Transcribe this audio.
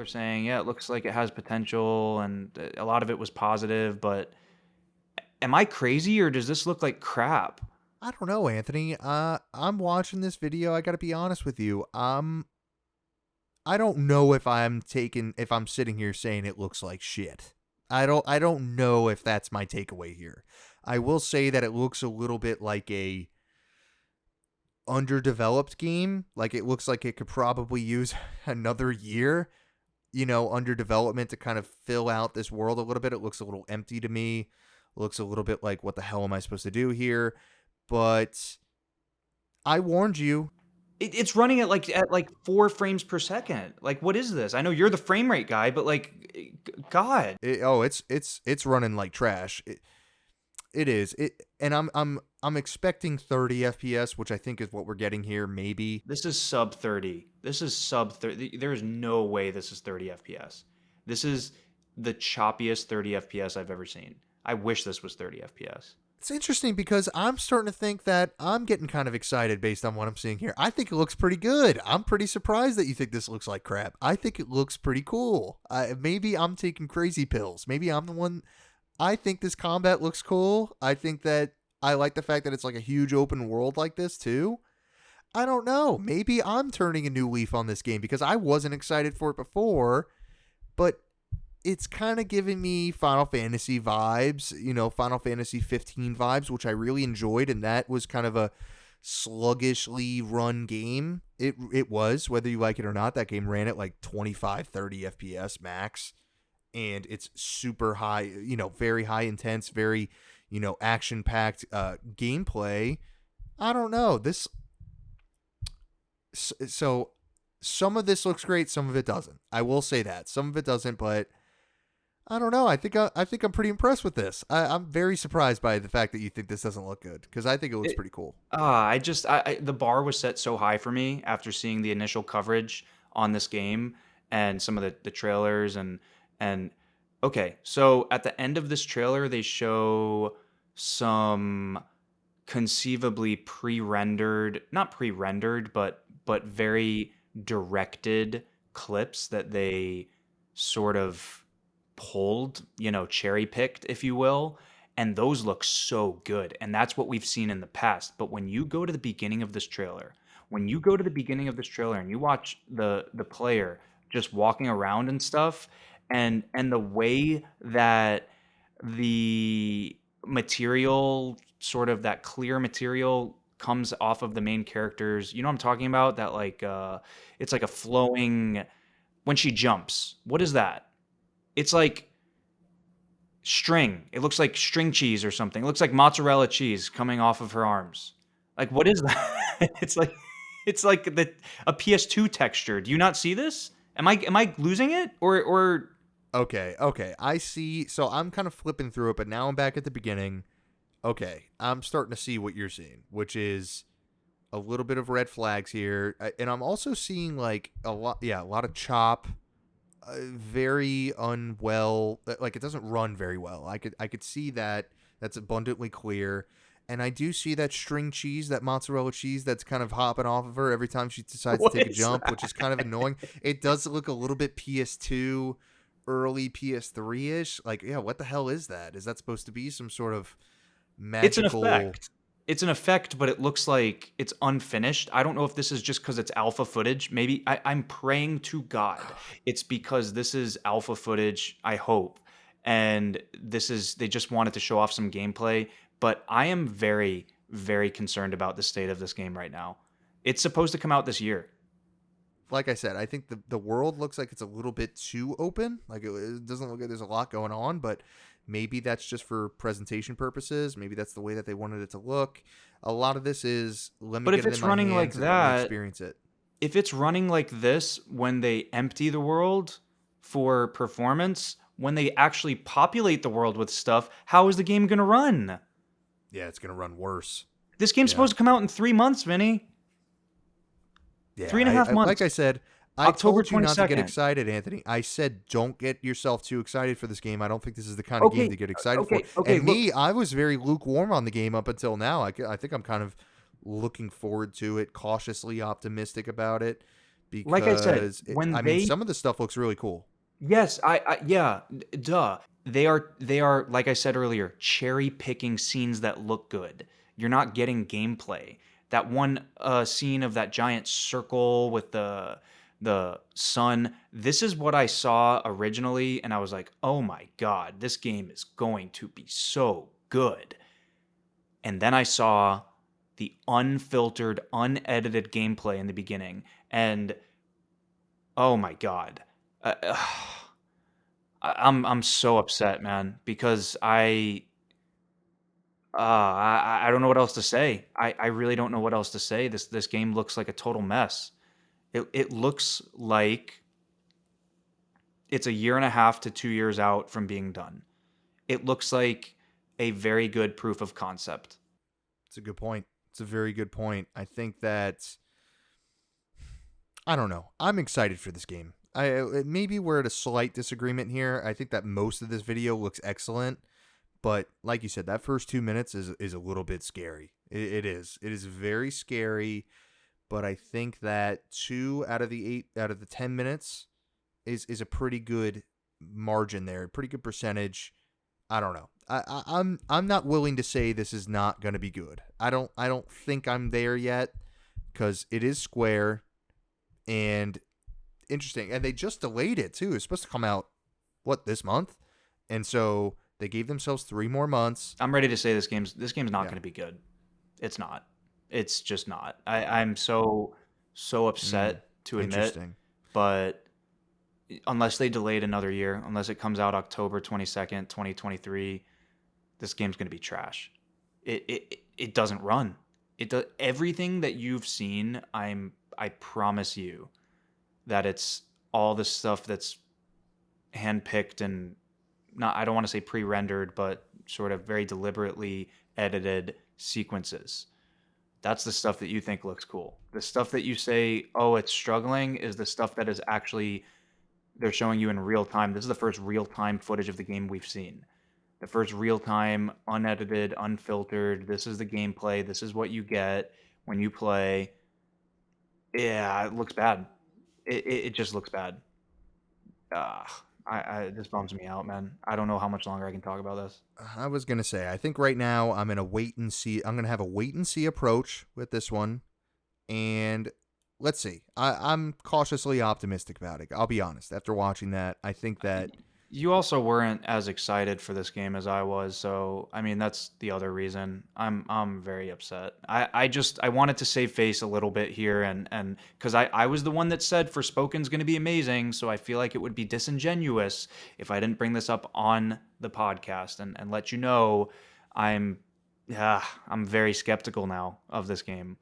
are saying, yeah, it looks like it has potential, and a lot of it was positive, but am I crazy, or does this look like crap? I don't know, Anthony. I'm watching this video. I got to be honest with you. I don't know if I'm sitting here saying it looks like shit. I don't know if that's my takeaway here. I will say that it looks a little bit like a underdeveloped game. Like, it looks like it could probably use another year, under development to kind of fill out this world a little bit. It looks a little empty to me. It looks a little bit like, what the hell am I supposed to do here? But I warned you. It's running at like 4 frames per second. Like, what is this? I know you're the frame rate guy, but like, God. It's running like trash. It is. And I'm expecting 30 FPS, which I think is what we're getting here. Maybe This is sub 30. This is sub 30. There is no way this is 30 FPS. This is the choppiest 30 FPS I've ever seen. I wish this was 30 FPS. it's interesting because I'm starting to think that I'm getting kind of excited based on what I'm seeing here. I think it looks pretty good. I'm pretty surprised that you think this looks like crap. I think it looks pretty cool. Maybe I'm taking crazy pills. Maybe I'm the one. I think this combat looks cool. I think that I like the fact that it's like a huge open world like this too. I don't know. Maybe I'm turning a new leaf on this game because I wasn't excited for it before, but it's kind of giving me Final Fantasy vibes, Final Fantasy 15 vibes, which I really enjoyed, and that was kind of a sluggishly run game. It was, whether you like it or not, that game ran at like 25, 30 FPS max, and it's super high, very high intense, very, action-packed gameplay. I don't know. So some of this looks great, some of it doesn't. I will say that. Some of it doesn't, but I don't know. I think I'm pretty impressed with this. I'm very surprised by the fact that you think this doesn't look good, because I think it looks pretty cool. The bar was set so high for me after seeing the initial coverage on this game and some of the trailers and okay, so at the end of this trailer they show some conceivably pre-rendered, not pre-rendered, but very directed clips that they sort of pulled, cherry picked, if you will. And those look so good. And that's what we've seen in the past. But when you go to the beginning of this trailer, and you watch the player just walking around and stuff, and the way that the material, sort of that clear material, comes off of the main characters, you know what I'm talking about? That like it's like a flowing, when she jumps. What is that? It's like string. It looks like string cheese or something. It looks like mozzarella cheese coming off of her arms. Like, what is that? It's like a PS2 texture. Do you not see this? Am I losing it? Or Okay. I see. So I'm kind of flipping through it, but now I'm back at the beginning. Okay. I'm starting to see what you're seeing, which is a little bit of red flags here. And I'm also seeing like a lot of chop, very unwell. Like, it doesn't run very well. I could see that. That's abundantly clear. And I do see that string cheese, that mozzarella cheese that's kind of hopping off of her every time she decides what to take a is jump, that? which is kind of annoying. It does look a little bit PS2, early PS3-ish. Like, yeah, what the hell is that? Is that supposed to be some sort of It's an magical... effect. It's an effect, but it looks like it's unfinished. I don't know if this is just because it's alpha footage. Maybe I'm praying to God it's because this is alpha footage, I hope. And they just wanted to show off some gameplay. But I am very, very concerned about the state of this game right now. It's supposed to come out this year. Like I said, I think the world looks like it's a little bit too open. Like, it doesn't look like there's a lot going on, but maybe that's just for presentation purposes. Maybe that's the way that they wanted it to look. A lot of this is, let me But if get it in it's my running like hands and let me that, experience it. if it's running like this when they empty the world for performance, when they actually populate the world with stuff, how is the game going to run? Yeah, it's going to run worse. This game's Yeah. supposed to come out in 3 months, Vinny. Yeah, 3.5 months. like I said, I October told you not to get 22nd. excited, Anthony. I said don't get yourself too excited for this game. I don't think this is the kind of game to get excited for. Okay. And me, I was very lukewarm on the game up until now. I think I'm kind of looking forward to it, cautiously optimistic about it, Like I said, because when I mean, they some of the stuff looks really cool. yes, yeah, duh. They are like I said earlier, cherry picking scenes that look good. You're not getting gameplay. That one scene of that giant circle with the sun. This is what I saw originally, and I was like, oh my god, this game is going to be so good. And then I saw the unfiltered, unedited gameplay in the beginning, and oh my god. Uh, I'm so upset, man, because I don't know what else to say. I really don't know what else to say. This game looks like a total mess. It looks like it's a year and a half to 2 years out from being done. It looks like a very good proof of concept. It's a good point. It's a very good point. I think that I don't know. I'm excited for this game. Maybe we're at a slight disagreement here. I think that most of this video looks excellent, but like you said, that first 2 minutes is a little bit scary. It is. It is very scary. But I think that 2 out of the 10 minutes is a pretty good margin there, pretty good percentage. I don't know. I'm not willing to say this is not going to be good. I don't think I'm there yet because it is Square and interesting, and they just delayed it too. It's supposed to come out this month, and so they gave themselves 3 more months. I'm ready to say this game's not Yeah. going to be good. It's not. It's just not. I'm so upset to admit, Interesting. but unless they delayed another year, unless it comes out October 22nd, 2023, this game's going to be trash. It doesn't run. It does everything that you've seen. I promise you that it's all the stuff that's handpicked and not, I don't want to say pre-rendered, but sort of very deliberately edited sequences. That's the stuff that you think looks cool. The stuff that you say, "Oh, it's struggling," is the stuff that is actually they're showing you in real time. This is the first real time footage of the game we've seen. The first real time, unedited, unfiltered. This is the gameplay. This is what you get when you play. Yeah, it looks bad. It just looks bad. Uh, this bums me out, man. I don't know how much longer I can talk about this. I was gonna say, I think right now I'm in a wait and see. I'm gonna have a wait and see approach with this one, and let's see. I'm cautiously optimistic about it. I'll be honest. After watching that, I think that You also weren't as excited for this game as I was, so I mean that's the other reason. I'm very upset. I wanted to save face a little bit here and because I was the one that said Forspoken's gonna be amazing, so I feel like it would be disingenuous if I didn't bring this up on the podcast and let you know I'm yeah, I'm very skeptical now of this game.